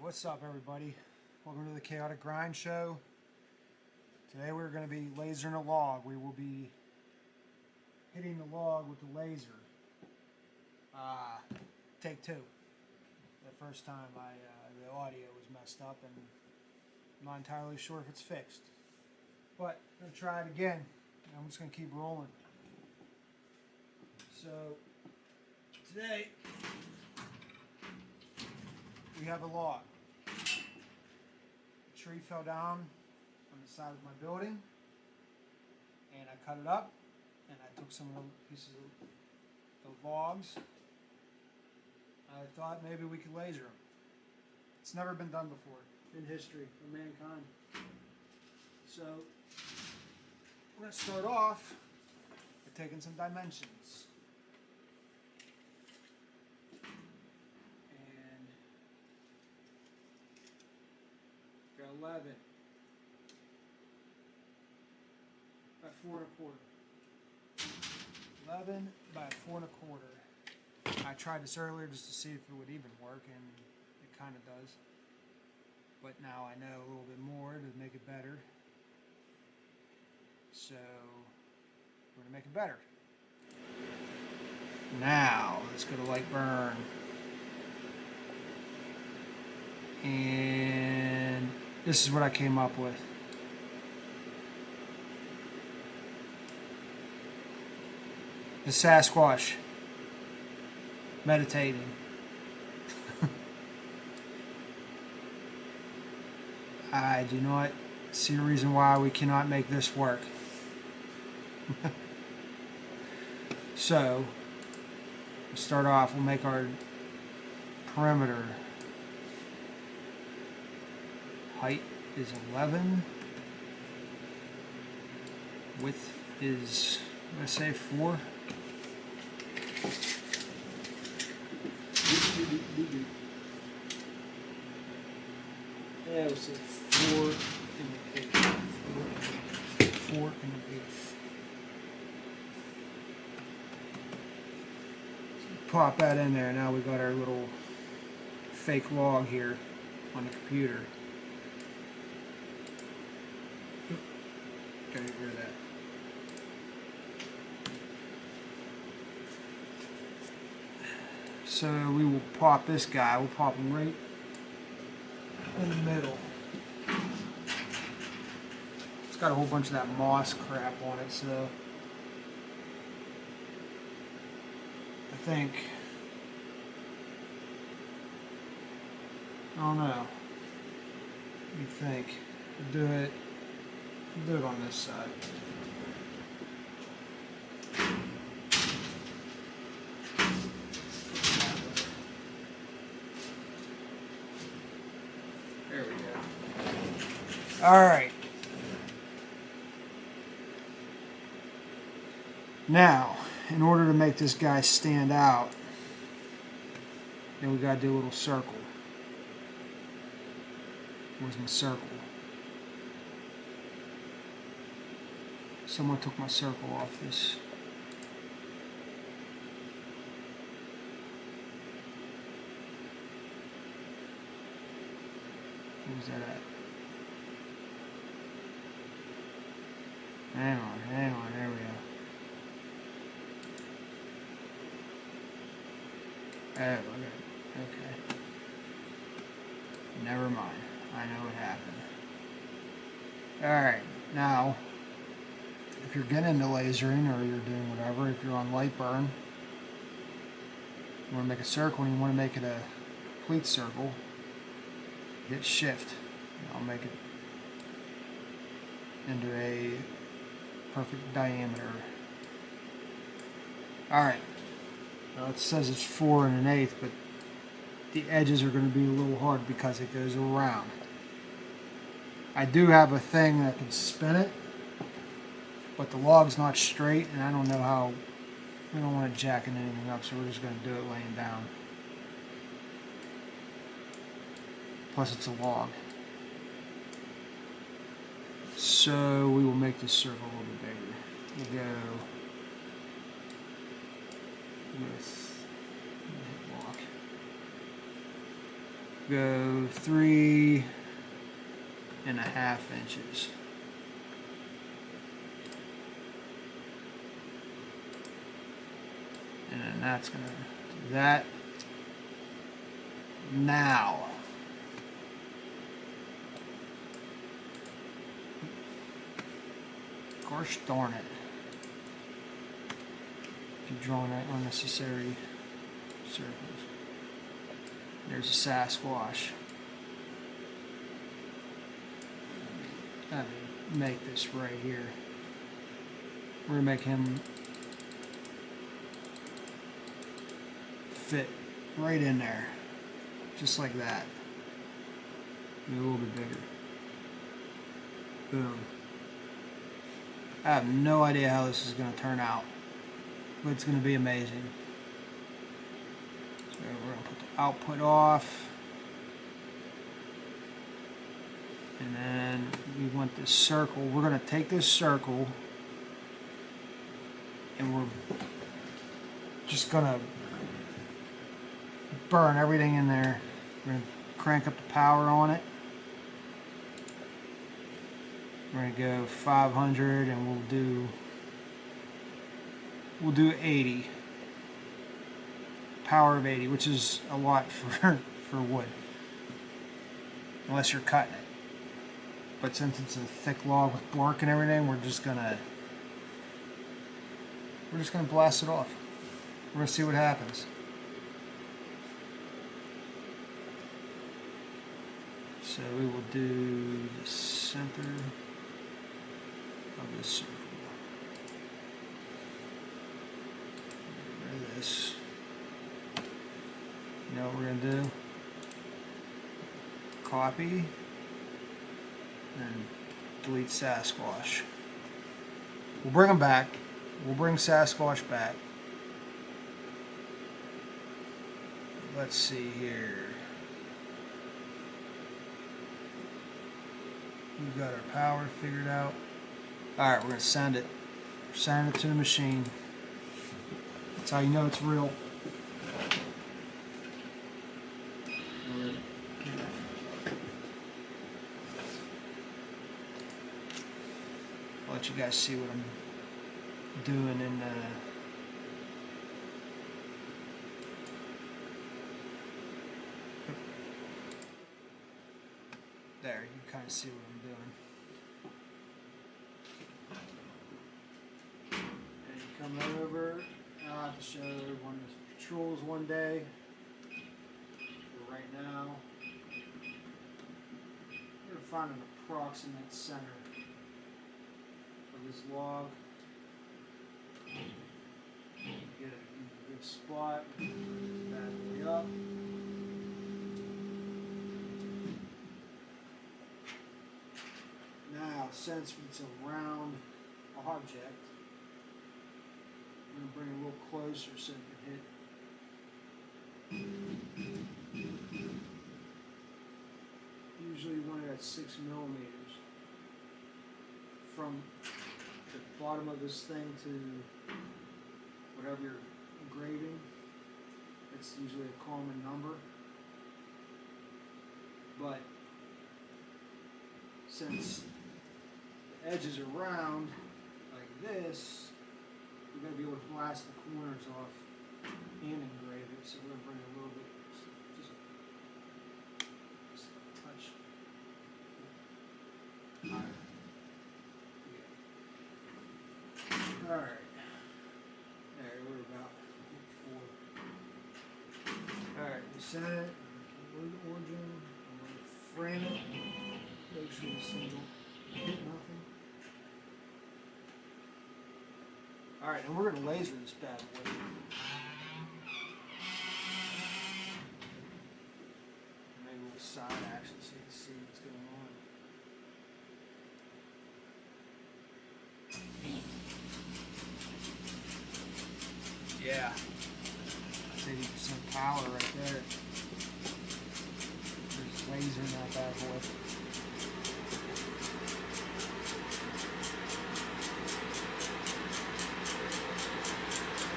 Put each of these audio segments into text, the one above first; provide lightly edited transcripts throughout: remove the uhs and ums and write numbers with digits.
What's up, everybody? Welcome to the Chaotic Grind Show. Today we're going to be lasering a log. We will be hitting the log with the laser. Take two. The first time the audio was messed up and I'm not entirely sure if it's fixed. But I'm going to try it again. I'm just going to keep rolling. So today we have a log. A tree fell down on the side of my building and I cut it up and I took some pieces of logs. I thought maybe we could laser them. It's never been done before in history of mankind. So we're going to start off by taking some dimensions. And got 11 by 4 1/4. 11 by 4 1/4. I tried this earlier just to see if it would even work, and it kind of does. But now I know a little bit more to make it better. So we're going to make it better. Now let's go to light burn. And this is what I came up with. The Sasquatch meditating. I do not see a reason why we cannot make this work. So, we'll start off, we'll make our perimeter. Height is 11. Width is, I'm going to say 4. Yeah, we'll say 4 and an 1/8. 4 and an 1/8. So pop that in there. Now we got our little fake log here on the computer. Gotta get rid of that. So we will pop this guy. We'll pop him right in the middle. It's got a whole bunch of that moss crap on it, so I think, I don't know. What do you think? We'll do it on this side. There we go. All right. Now, in order to make this guy stand out, then we gotta do a little circle. Where's my circle? Someone took my circle off this. Where's that at? Hang on, there we go. Oh, okay. Never mind. I know what happened. Alright, now, if you're getting into lasering or you're doing whatever, if you're on light burn, you want to make a circle and you want to make it a complete circle, hit shift. I'll make it into a perfect diameter. Alright. Now it says it's 4 and an 1/8, but the edges are going to be a little hard because it goes around. I do have a thing that can spin it, but the log's not straight and I don't know how. We don't want to jack anything up, so we're just going to do it laying down. Plus it's a log. So we will make this circle a little bit bigger. We'll go with walk. go 3.5 inches. And then that's going to do that. Now, gosh darn it. You're drawing unnecessary circles. There's a Sasquatch. Let me make this right here. We're going to make him fit right in there. Just like that. Maybe a little bit bigger. Boom. I have no idea how this is going to turn out. But it's going to be amazing. So we're going to put the output off. And then we want this circle. We're going to take this circle and we're just going to burn everything in there. We're going to crank up the power on it. We're going to go 500 and we'll do 80. Power of 80, which is a lot for wood. Unless you're cutting it. But since it's a thick log with bark and everything, we're just gonna blast it off. We're gonna see what happens. So we will do the center of this circle. Get rid of this. You know what we're gonna do? Copy and delete Sasquatch. We'll bring him back. We'll bring Sasquatch back. Let's see here. We've got our power figured out. Alright, we're going to send it. Send it to the machine. That's how you know it's real. I'll let you guys see what I'm doing in there, you can kind of see what I'm doing. And you come over, I'll have to show one of the patrols one day. For right now, we're going to find an approximate center of this log. Get it in a good spot, back way up. Now, since it's a round object, I'm going to bring it a little closer so it can hit. Usually you want it at 6 millimeters. From the bottom of this thing to whatever you're engraving, it's usually a common number. But since the edges are round like this, we're going to be able to blast the corners off and engrave it. So we're going to bring it a little bit, just a touch. Alright. There, we're about 4. Alright, we set it. Move the origin. I'm going to frame it. Make sure this thing don't hit nothing. Alright, and we're going to laser this bad boy. Maybe we'll side action so you can see what's going on. Yeah. 80% power right there. There's laser in that bad boy.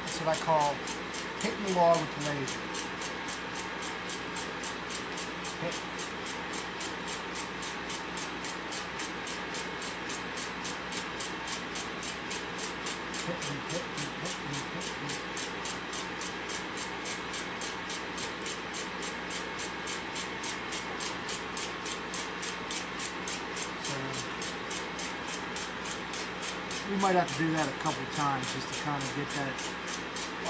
That's what I call hitting the log with the laser. we might have to do that a couple times just to kind of get that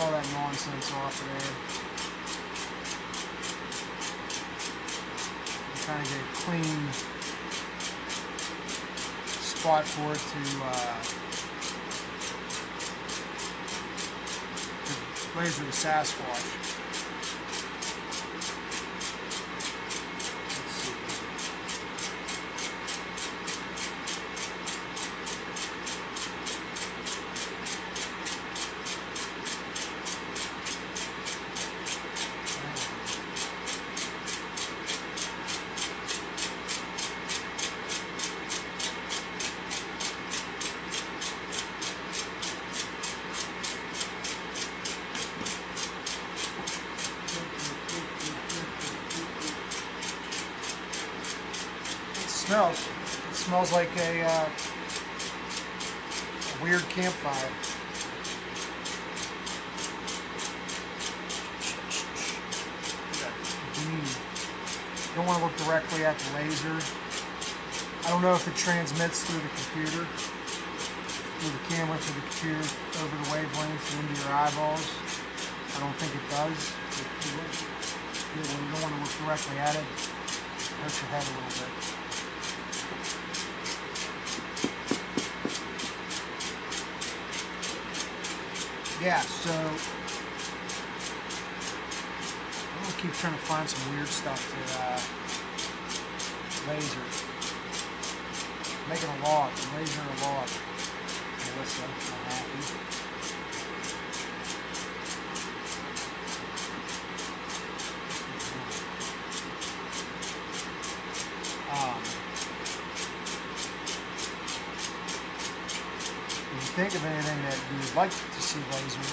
all that nonsense off of there. And kind of get a clean spot for it to laser the Sasquatch. It smells like a weird campfire. You don't want to look directly at the laser. I don't know if it transmits through the computer, through the camera, through the computer, over the wavelengths and into your eyeballs. I don't think it does. You don't want to look directly at it. It hurts your head a little bit. Yeah, so I'm gonna keep trying to find some weird stuff to laser. Making a log, I'm lasering a log. Melissa, I'm happy. If you think of anything that you would like to see laser,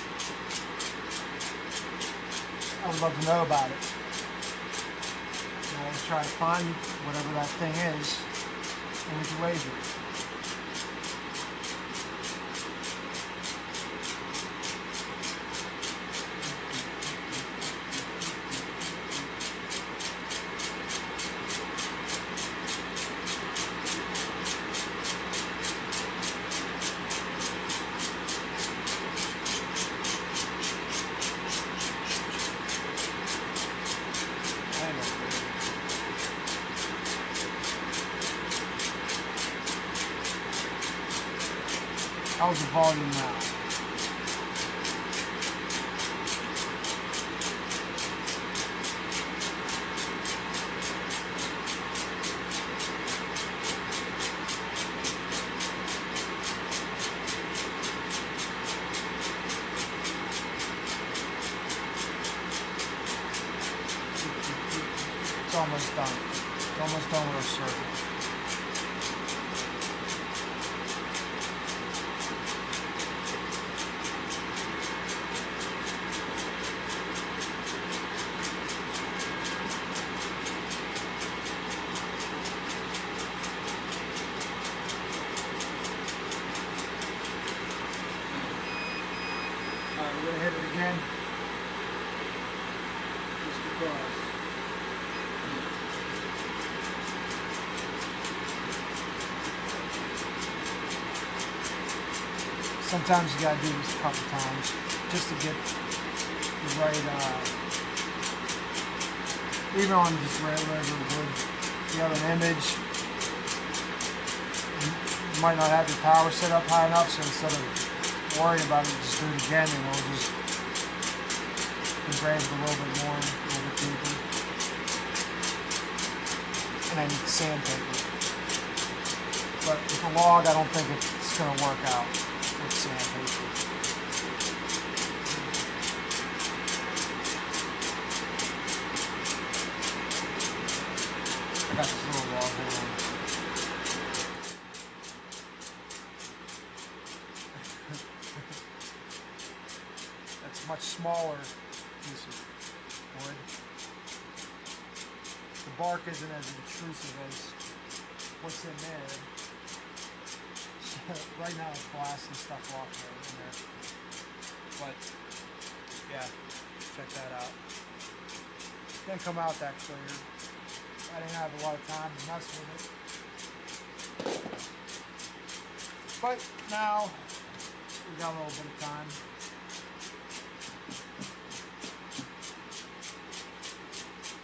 I would love to know about it. And I'll try to find whatever that thing is and we can laser it. How's the volume now? It's almost done. It's almost done with our circle. We're going to hit it again, just because. Sometimes you got to do this a couple times, just to get the right, even on just regular wood. If you have an image, you might not have your power set up high enough, so instead of worry about it, just do it again and it'll just engrave it a little bit more, a little bit deeper. And then sandpaper. But with a log, I don't think it's going to work out with sandpaper. I got this little log here. That's a much smaller piece of wood. The bark isn't as intrusive as what's in there. So right now it's blasting stuff off there in there. But yeah, check that out. It didn't come out that clear. I didn't have a lot of time to mess with it. But now we got a little bit of time.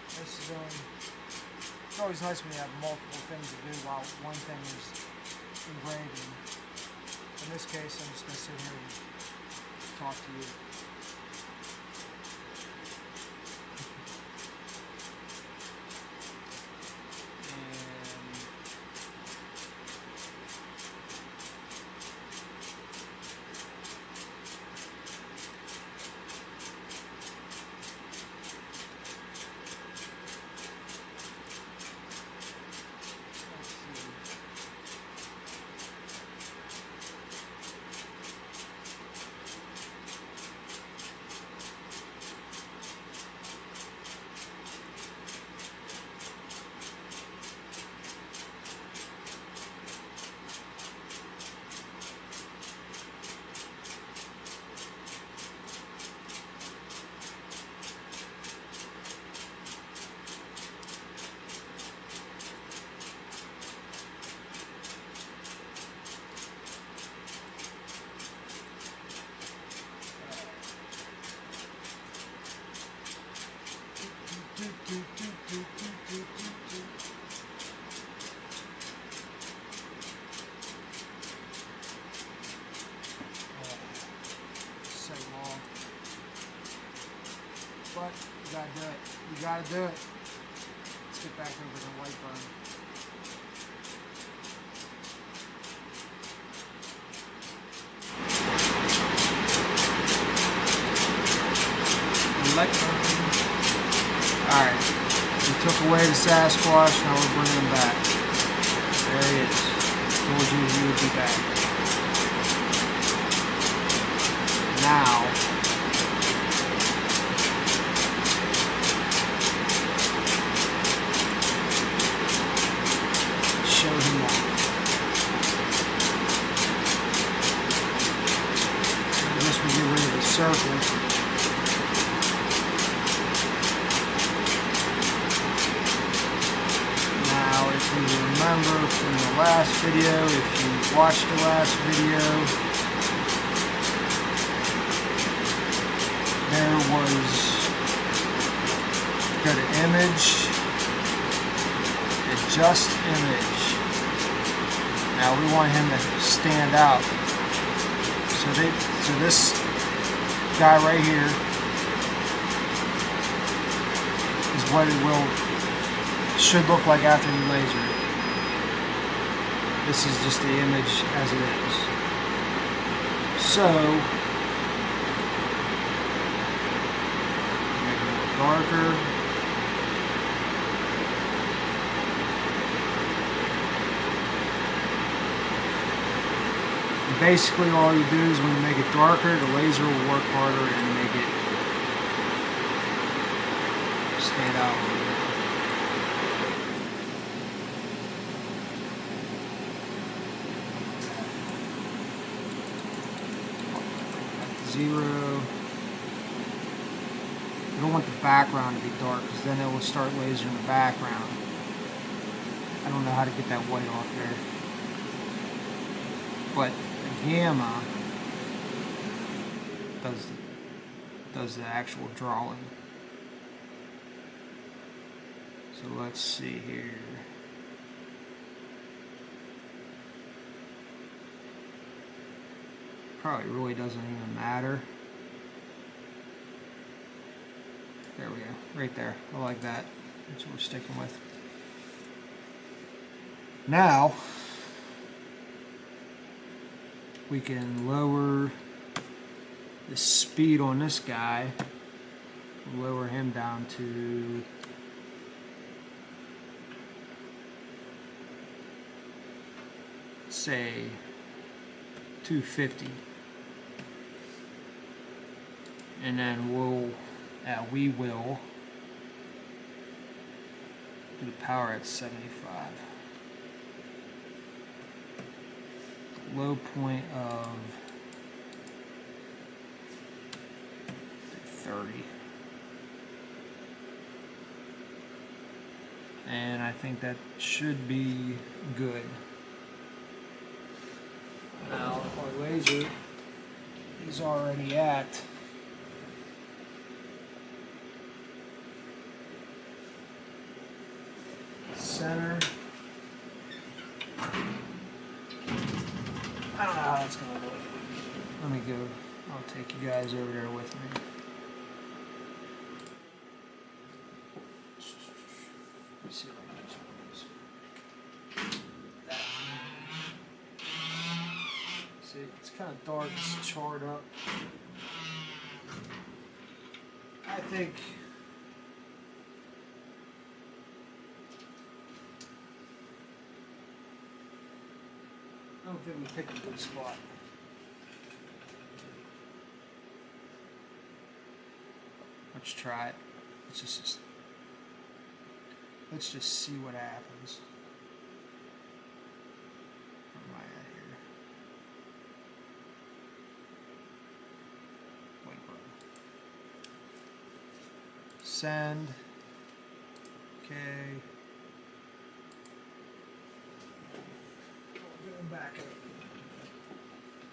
This is it's always nice when you have multiple things to do while one thing is engraving. In this case, I'm just going to sit here and talk to you. So long. But you gotta do it. You gotta do it. Let's get back over the white burn. Alright, we took away the Sasquatch, now we're bringing him back. There he is. Told you he would be back. Now, show him off. I guess we get rid of the circle. If you remember from the last video, if you watched the last video, there was, go to image, adjust image. Now we want him to stand out. So this guy right here is what it should look like after the laser. This is just the image as it is. So, make it a little darker. And basically all you do is when you make it darker, the laser will work harder and make it stand out a little bit. Zero. You don't want the background to be dark because then it will start lasering the background. I don't know how to get that white off there. But the gamma does the actual drawing. So let's see here. Probably really doesn't even matter. There we go, right there. I like that. That's what we're sticking with. Now we can lower the speed on this guy. Lower him down to say 250. And then we will do the power at 75. Low point of 30. And I think that should be good. Now our laser is already at center. I don't know how it's gonna look. Let me go. I'll take you guys over there with me. Let's see if I can do this. See, it's kind of dark. It's charred up. I think. I don't think we picked a good spot. Let's try it. Let's just see what happens. Where am I at here? Wait, bro. Send. Okay. Going back up.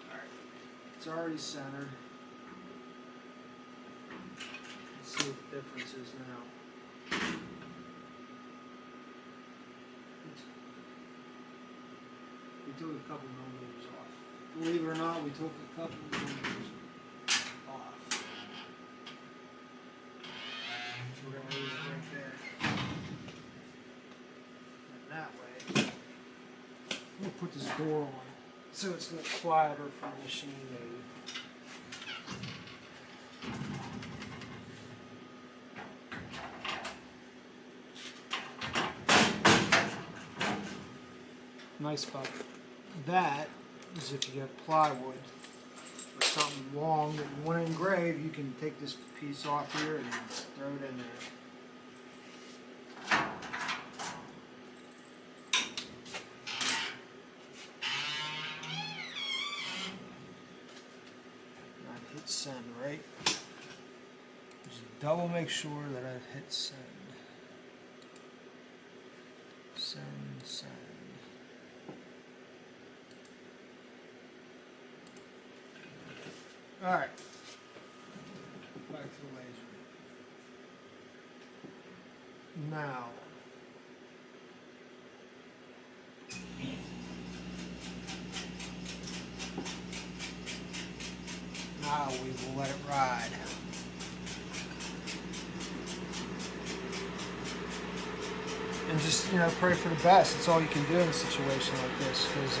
Alright. It's already centered. Let's see what the difference is now. We took a couple millimeters off. Believe it or not, we took a couple millimeters off. So we're going to leave it right there. And that way, we'll put this door on so it's a little quieter for the machine maybe. Nice about that is if you have plywood or something long that you want to engrave, you can take this piece off here and throw it in there. I hit send, right? Just double make sure that I hit send. Send. Alright, back to the laser. Now, we will let it ride. And just, pray for the best. It's all you can do in a situation like this, because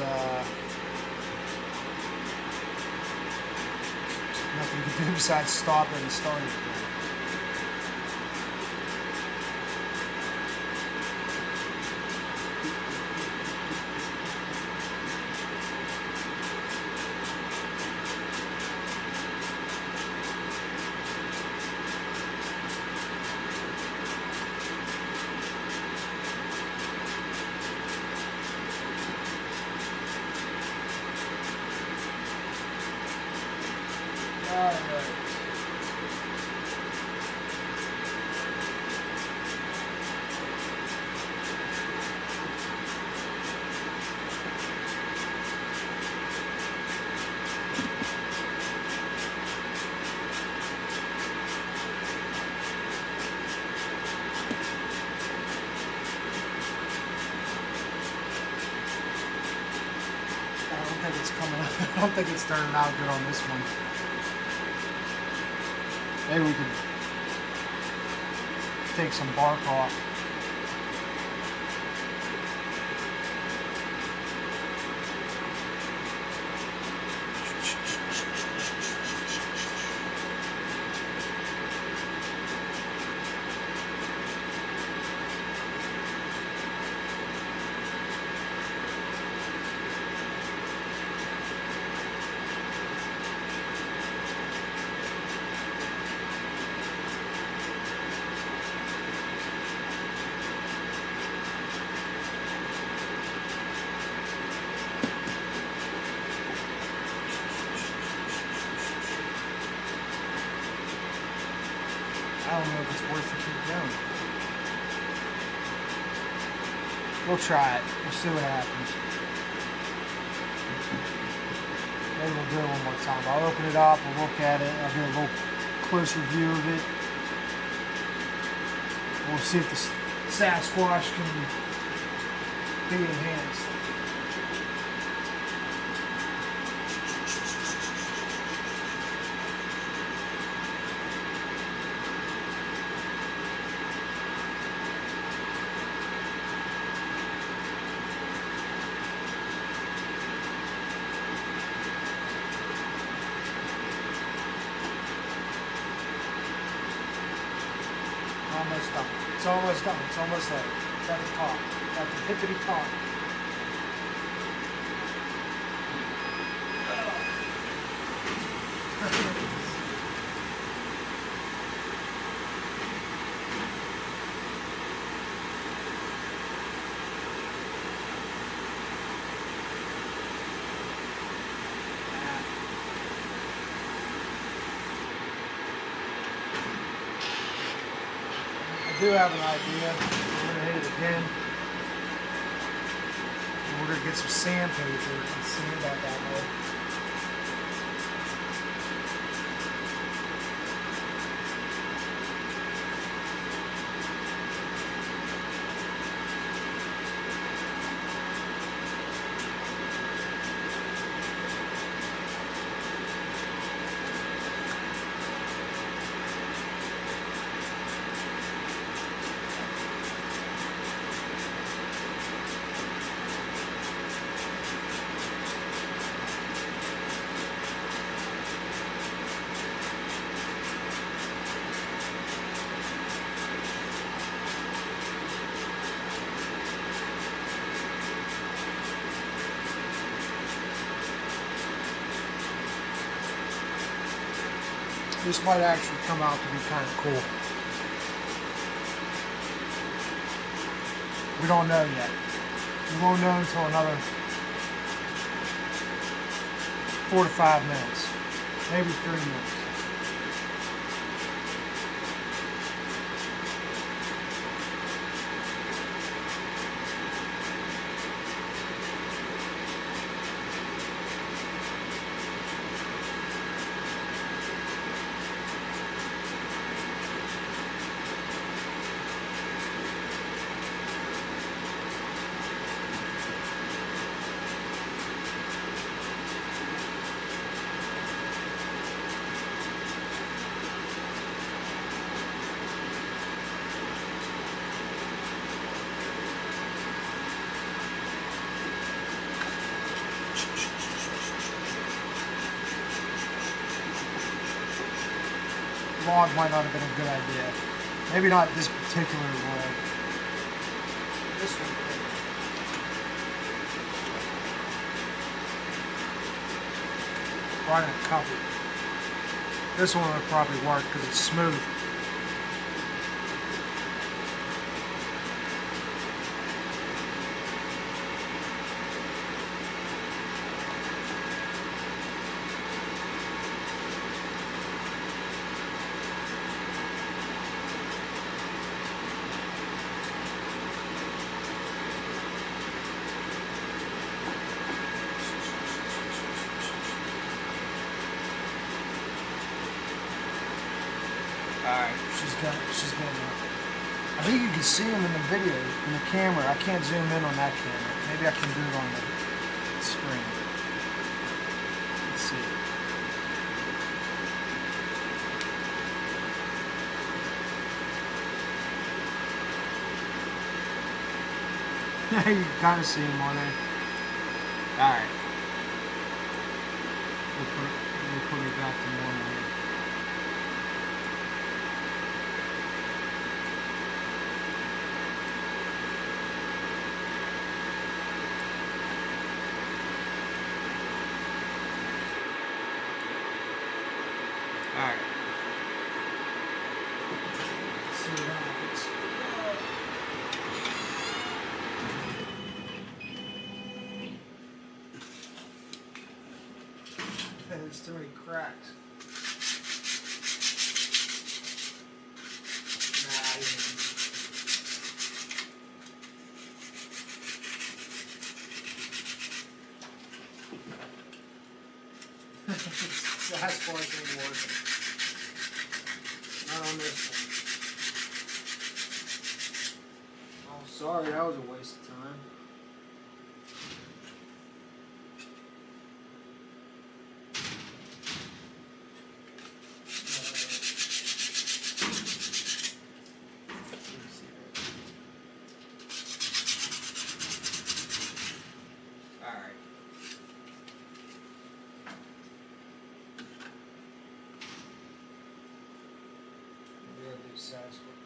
nothing you can do besides stop it and start it. All right. I don't think it's coming out. I don't think it's turning out good on this one. Maybe we could take some bark off. I don't know if it's worth to keep going. We'll try it. We'll see what happens. Maybe we'll do it one more time. I'll open it up, we'll look at it, I'll get a little closer view of it. We'll see if the Sasquatch can be enhanced. Almost done. It's almost done. It's almost there. It's at the top. It's at the hippity top. I do have an idea. We're going to hit it again. And we're going to get some sandpaper and sand that way. This might actually come out to be kind of cool. We don't know yet. We won't know until another 4 to 5 minutes, maybe 3 minutes. Log might not have been a good idea. Maybe not this particular way. This one. Right in a couple. This one would probably work because it's smooth. Alright, she's getting up. I think you can see him in the video, in the camera. I can't zoom in on that camera. Maybe I can do it on the screen. Let's see. You can kind of see him on there. Alright. We'll put it back to normal here. Alright. See what happens. There's too many cracks. Sasquatch ain't working. Not on this one. Oh, sorry, that was a waste of time. Alright. We're gonna do Sasquatch.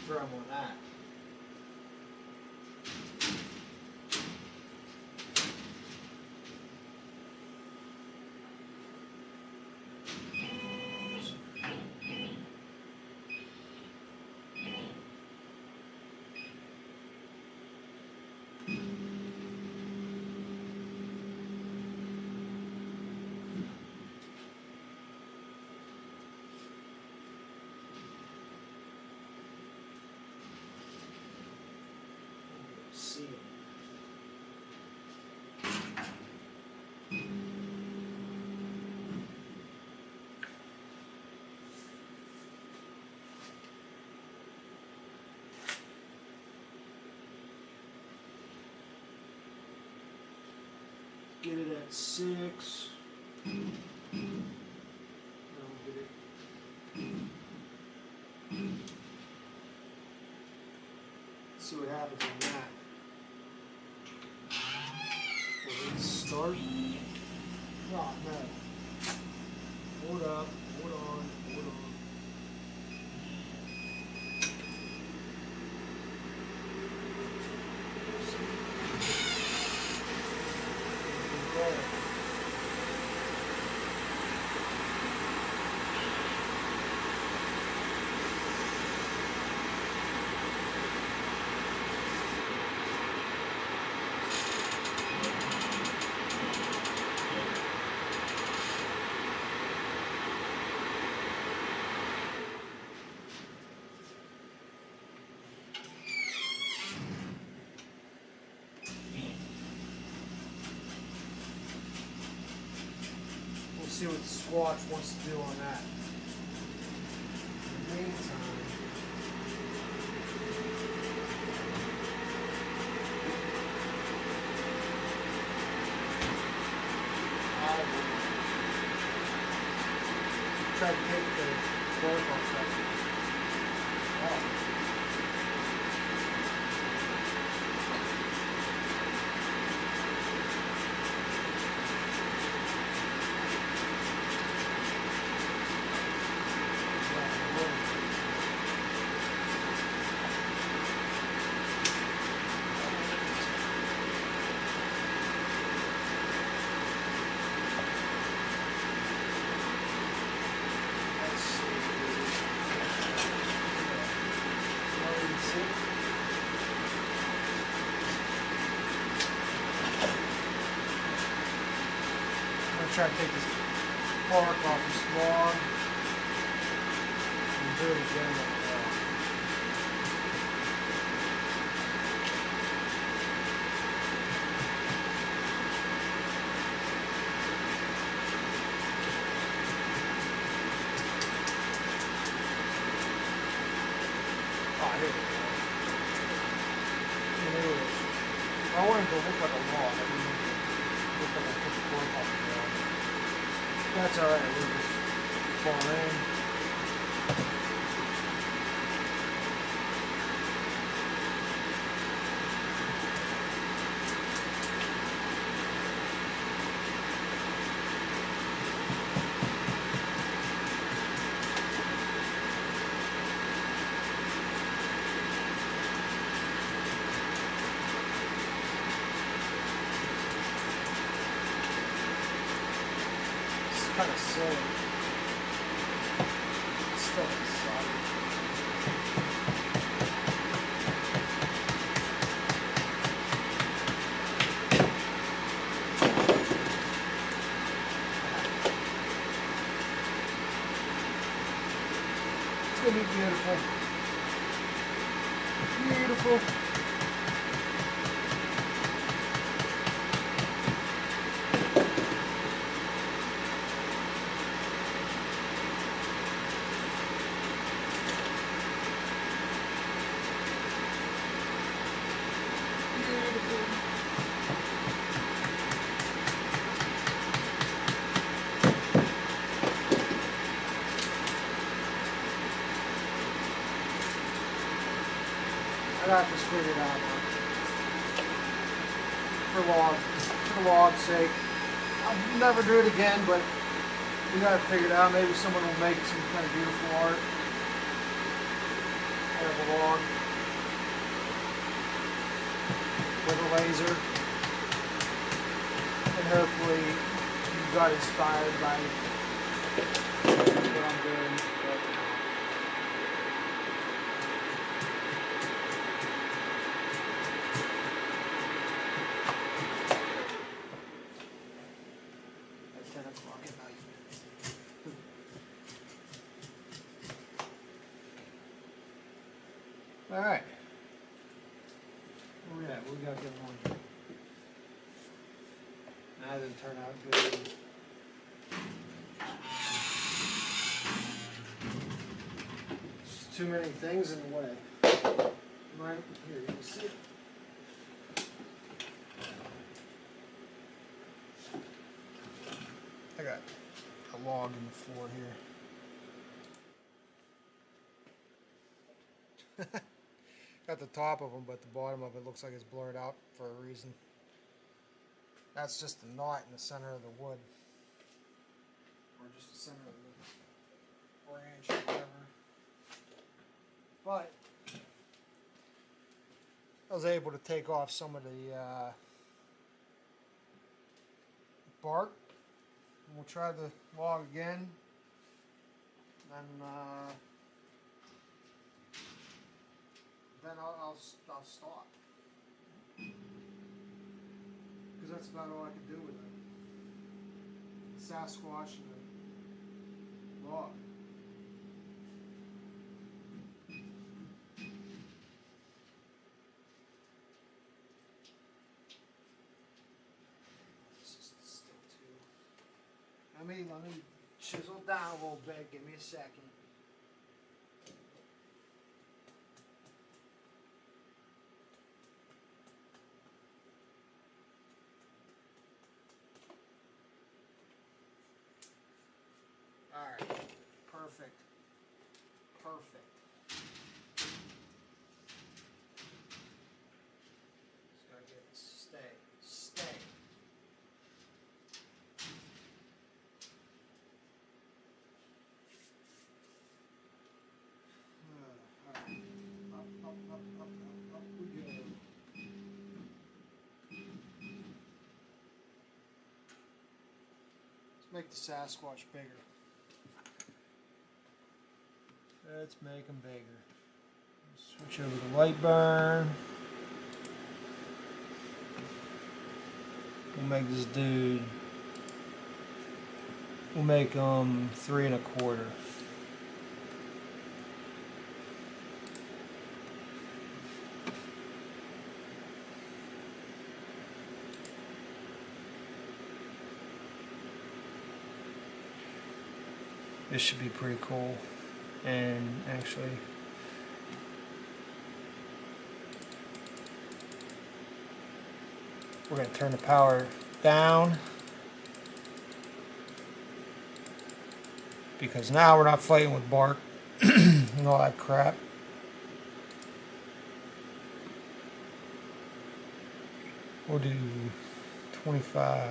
Throw him on that. See him. Get it at 6. Get it. See what happens on that. Will it start? Oh no. Hold up, hold on, hold on. We'll see what the Squatch wants to do on that. In the meantime, I will try to take the cork off that. Oh. Try to take this bark off this log and do it again. Ah, here we go. And there it is. I want it to look like a log. I mean, look like I took the bark off the log. That's alright, we'll just fall in. Kind of silly. It's still solid. It's gonna be beautiful. Beautiful. I got this figured out now. For the log's sake. I'll never do it again, but we got it figured out. Maybe someone will make some kind of beautiful art out of a log with a laser. And hopefully you got inspired by what I'm doing. At 10 o'clock at night. All right. Where we at? What we got going on here? That didn't turn out good. There's too many things in the way. Right here, you can see it. I got a log in the floor here. Got the top of them, but the bottom of it looks like it's blurred out for a reason. That's just the knot in the center of the wood. Or just the center of the branch or whatever. But I was able to take off some of the bark. And we'll try the log again. Then I'll stop. Because that's about all I can do with it. The Sasquatch and the log. This is still too. Let me chisel down a little bit. Give me a second. Alright, perfect. Perfect. Just gotta get it. Stay. Alright. Up we go. Let's make the Sasquatch bigger. Let's make them bigger. Switch over to light burn. We'll make this dude. We'll make 3 1/4. This should be pretty cool. And actually, we're going to turn the power down because now we're not fighting with bark and all that crap. We'll do 25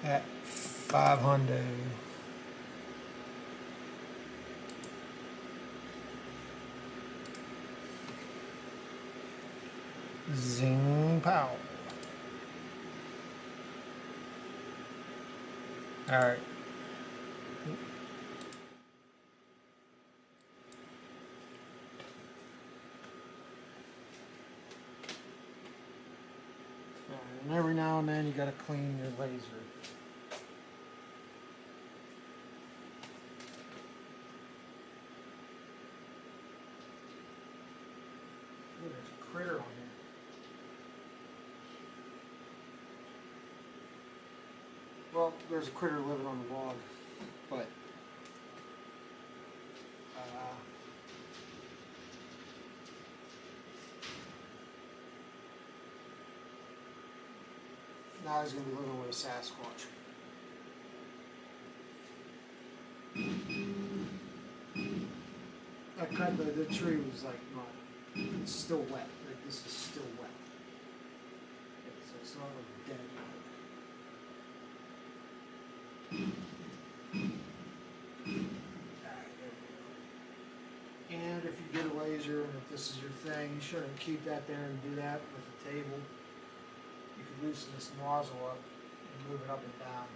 at 500. Zing pow. All right. And every now and then you got to clean your laser. Well, there's a critter living on the log, but now he's going to be living with a Sasquatch. That cut the tree was like not, it's still wet. Like this is still wet. So it's not like dead. And if you get a laser and if this is your thing, you shouldn't keep that there and do that with the table. You could loosen this nozzle up and move it up and down.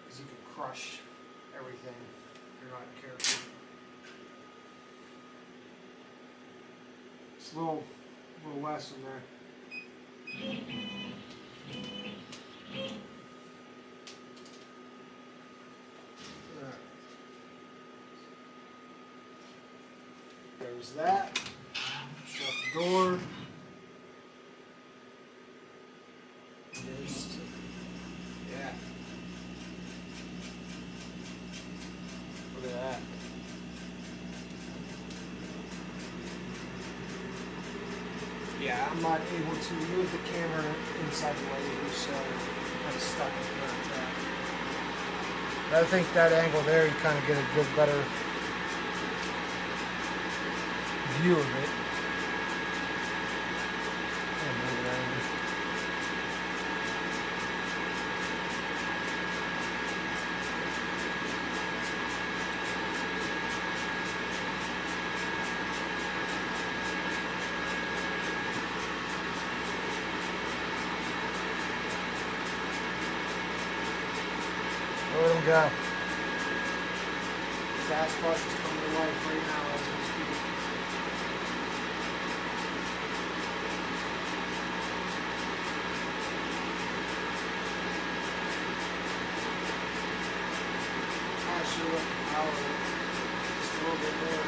Because you could crush everything if you're not careful. It's a little lesson there. There's that. Shut the door. There's, yeah. Look at that. Yeah, I'm not able to move the camera inside the laser, so I'm kind of stuck with where it's at. But I think that angle there, you kind of get a good, better view of it. And move it around. Let him go. Sasquatch is coming to life right now as we speak. Not sure what the power is. Just a little bit more.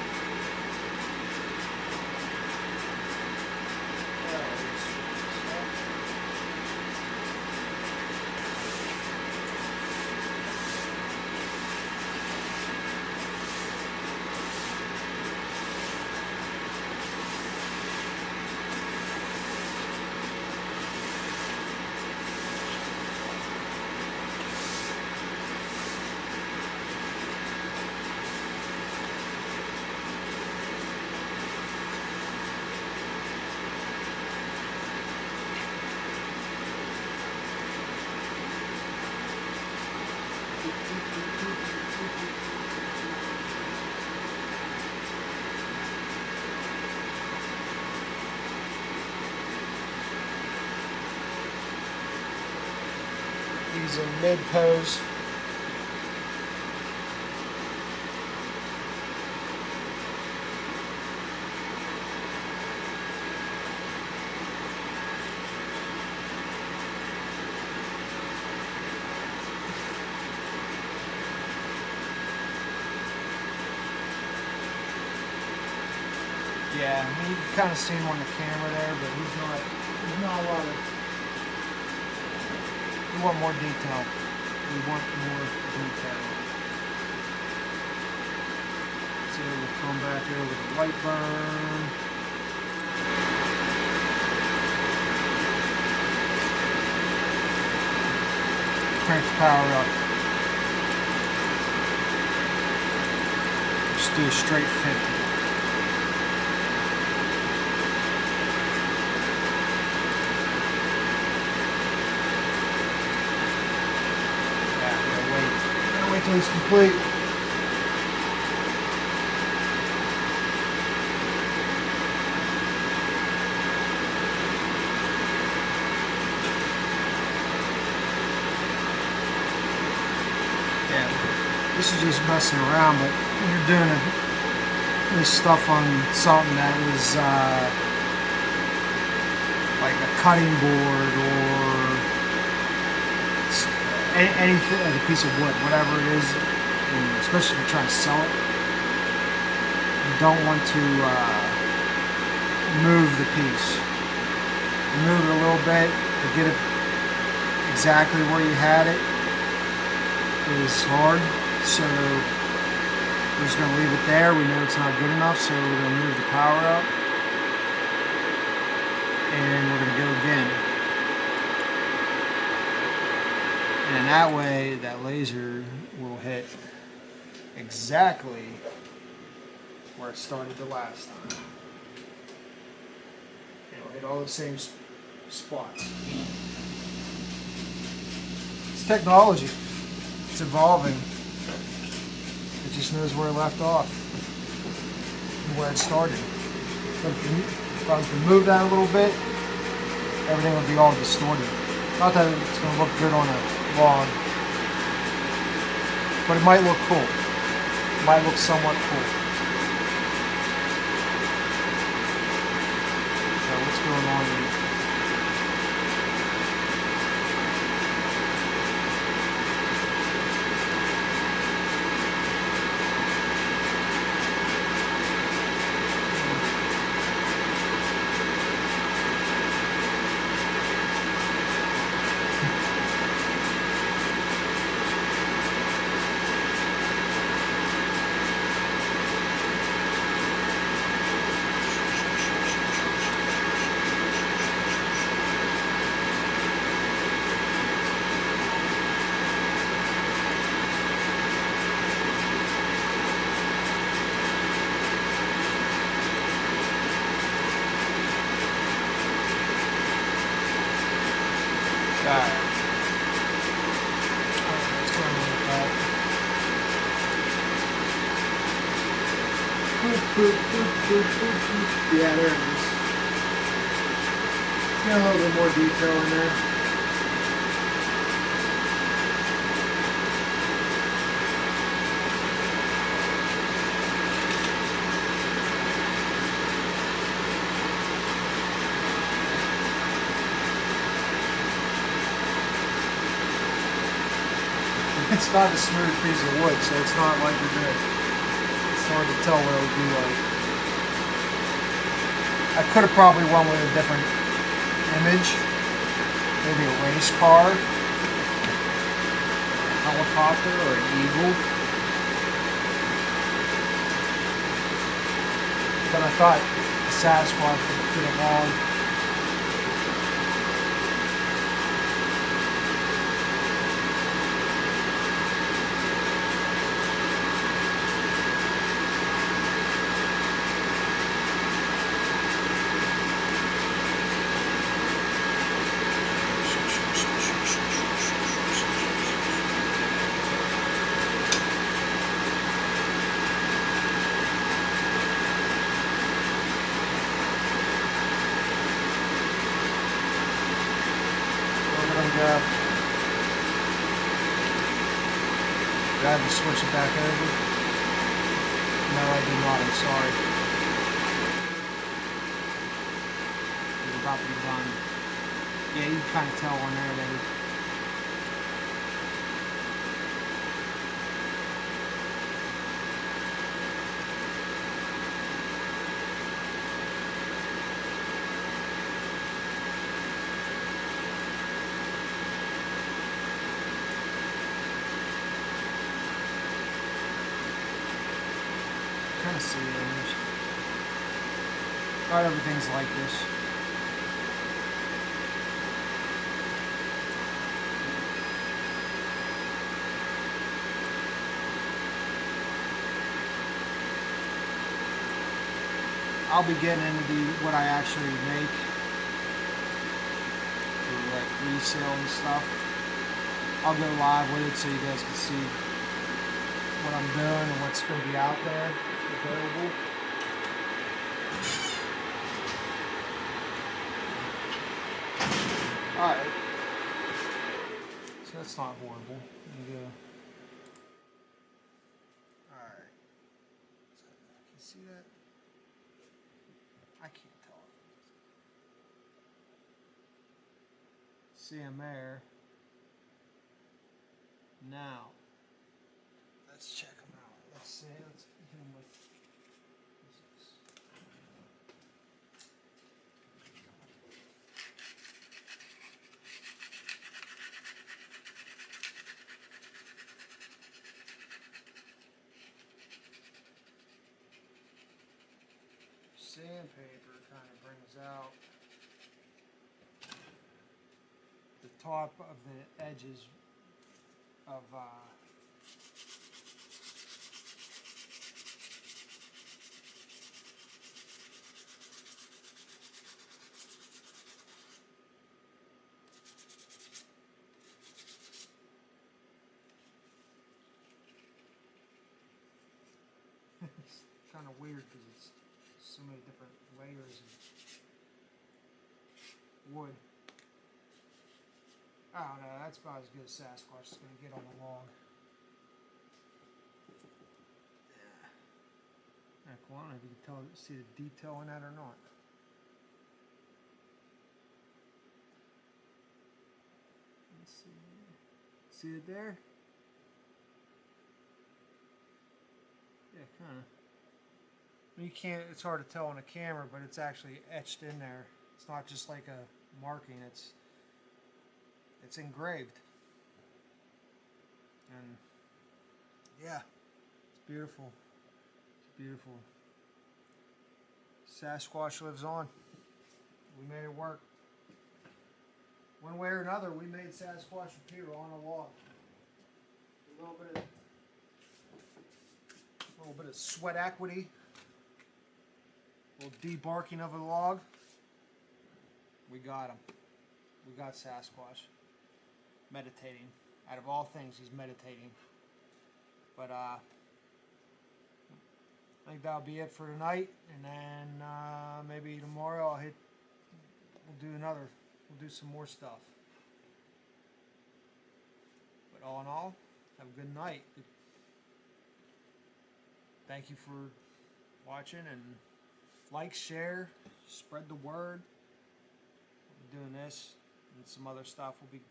He's in mid pose. Yeah, I mean, you can kind of see him on the camera there, but he's not a lot of. We want more detail. We want more detail. So we'll come back here with a light burn. Crank the power up. Just do a straight 50. Wait till it's complete. Yeah, this is just messing around, but when you're doing this stuff on something that was like a cutting board or anything, like a piece of wood, whatever it is, and especially if you're trying to sell it, you don't want to move the piece. Move it a little bit to get it exactly where you had it, is hard, so we're just going to leave it there. We know it's not good enough, so we're going to move the power up, and we're going to go again. And that way, that laser will hit exactly where it started the last time. It'll hit all the same spots. It's technology. It's evolving. It just knows where it left off and where it started. But if I was to move that a little bit, everything would be all distorted. Not that it's going to look good on a log, but it might look cool. It might look somewhat cool. So what's going on here? Yeah, there it is. Got a little bit more detail in there. It's not a smooth piece of wood, so it's not like you're gonna. It's hard to tell what it would be like. I could have probably went with a different image, maybe a race car, a helicopter, or an eagle. But I thought the Sasquatch would fit along. Did I have to switch it back over? No, I did not. I'm sorry. It's about to be done. Yeah, you can kind of tell on there that kind of see it. Not everything's like this. I'll be getting into what I actually make for like resale and stuff. I'll go live with it so you guys can see what I'm doing and what's going to be out there available. Alright. So that's not horrible. Let me go. Alright. Can you see that? I can't tell. See him there. Now, let's check him out. Let's see. Let's hit him with. sandpaper kind of brings out the top of the edges of it's kind of weird because it's so many different layers of wood. I don't know, that's about as good as Sasquatch is going to get on the log. Yeah. Cool. I don't know if you can see the detail in that or not. Let's see. See it there? Yeah, kind of. You can't, it's hard to tell on the camera, but it's actually etched in there. It's not just like a marking, it's engraved. And yeah, it's beautiful. It's beautiful. Sasquatch lives on. We made it work. One way or another, we made Sasquatch appear on a log. A little bit of sweat equity. A little debarking of a log. We got him. We got Sasquatch. Meditating. Out of all things, he's meditating. But I think that'll be it for tonight. And then maybe tomorrow we'll do some more stuff. But all in all, have a good night. Thank you for watching, and like, share, spread the word. We're doing this and some other stuff. Let's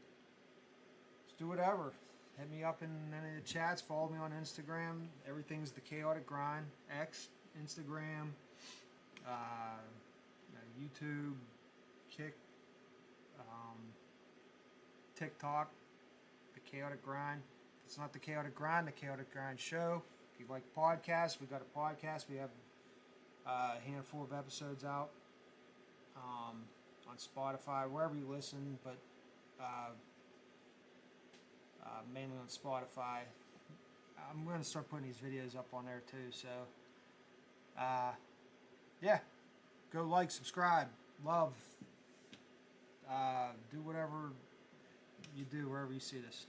do whatever. Hit me up in any of the chats. Follow me on Instagram. Everything's The Chaotic Grind. X, Instagram, YouTube, Kick, TikTok. The Chaotic Grind. If it's not The Chaotic Grind, The Chaotic Grind Show. If you like podcasts, we got a podcast. We have a handful of episodes out on Spotify, wherever you listen, but mainly on Spotify. I'm going to start putting these videos up on there too, so yeah, go like, subscribe, love, do whatever you do wherever you see this.